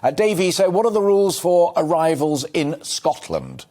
Davey, so what are the rules for arrivals in Scotland?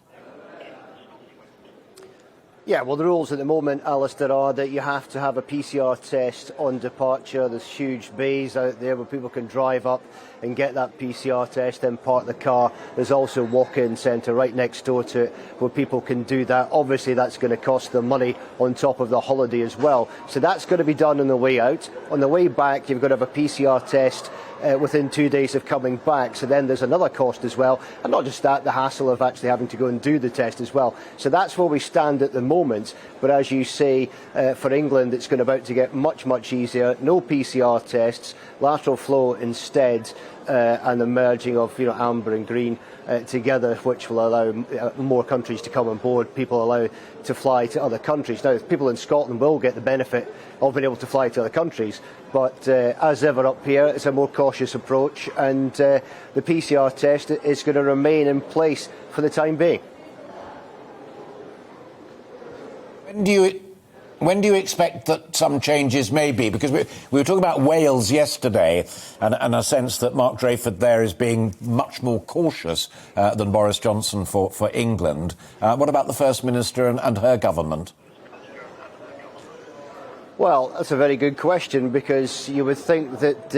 Yeah, well, the rules at the moment, Alistair, are that you have to have a PCR test on departure. There's huge bays out there where people can drive up and get that PCR test, then park the car. There's also a walk-in centre right next door to it where people can do that. Obviously, that's going to cost them money on top of the holiday as well. So that's going to be done on the way out. On the way back, you've got to have a PCR test within 2 days of coming back. So then there's another cost as well. And not just that, the hassle of actually having to go and do the test as well. So that's where we stand at the moment. But as you say, for England, it's about to get much, much easier. No PCR tests, lateral flow instead, and the merging of amber and green together, which will allow more countries to come on board, people allowed to fly to other countries. Now, people in Scotland will get the benefit of being able to fly to other countries, but as ever up here, it's a more cautious approach, and the PCR test is going to remain in place for the time being. When do you expect that some changes may be? Because we were talking about Wales yesterday, and a sense that Mark Drayford there is being much more cautious than Boris Johnson for England. What about the First Minister and her government? Well, that's a very good question, because you would think that,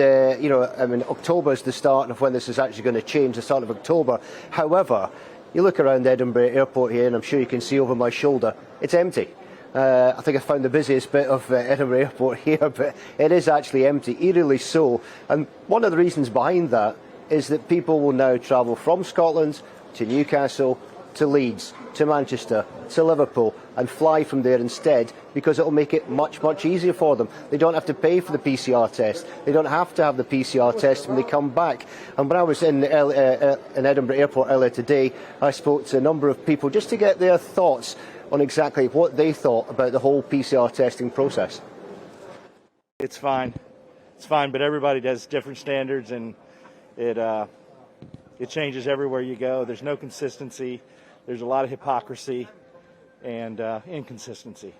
October is the start of when this is actually going to change, the start of October. However, you look around Edinburgh Airport here, and I'm sure you can see over my shoulder, it's empty. I think I found the busiest bit of Edinburgh Airport here, but it is actually empty, eerily so. And one of the reasons behind that is that people will now travel from Scotland to Newcastle, to Leeds, to Manchester, to Liverpool, and fly from there instead, because it will make it much, much easier for them. They don't have to pay for the PCR test. They don't have to have the PCR test when they come back. And when I was in Edinburgh Airport earlier today, I spoke to a number of people just to get their thoughts on exactly what they thought about the whole PCR testing process. It's fine. It's fine, but everybody does different standards, and it changes everywhere you go. There's no consistency. There's a lot of hypocrisy and inconsistency.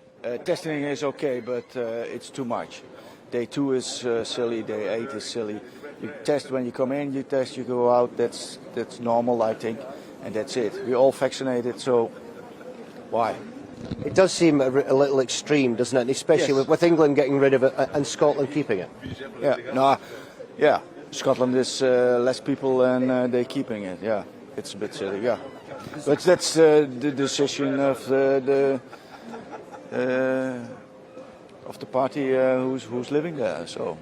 Testing is okay, but it's too much. Day 2 is silly. Day 8 is silly. You test when you come in. You test. You go out. That's normal, I think, and that's it. We're all vaccinated, so why? It does seem a little extreme, doesn't it? Especially with England getting rid of it and Scotland keeping it. Yeah. Scotland is less people and they're keeping it. Yeah, it's a bit silly. Yeah, but that's the decision of the party who's living there. So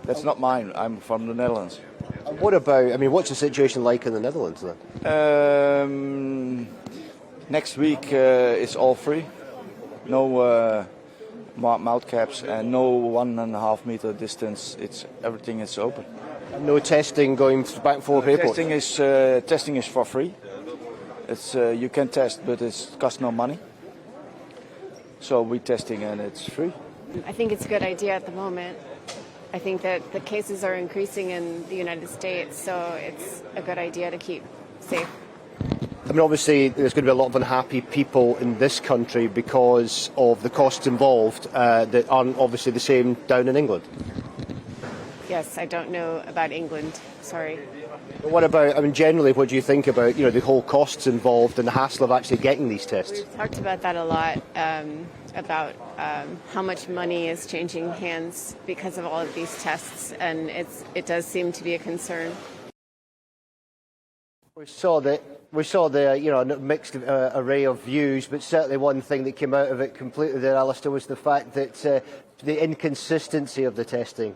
that's not mine. I'm from the Netherlands. And what about? What's the situation like in the Netherlands then? Next week it's all free, no mouth caps and no 1.5 meter distance. Everything is open. No testing going back and forth airports. Testing is for free. It's you can test, but it costs no money. So we're testing and it's free. I think it's a good idea at the moment. I think that the cases are increasing in the United States, so it's a good idea to keep safe. Obviously, there's going to be a lot of unhappy people in this country because of the costs involved that aren't obviously the same down in England. Yes, I don't know about England. Sorry. But what about, generally, what do you think about, the whole costs involved and the hassle of actually getting these tests? We've talked about that a lot, about how much money is changing hands because of all of these tests, and it does seem to be a concern. We saw the mixed array of views, but certainly one thing that came out of it completely there, Alistair, was the fact that the inconsistency of the testing.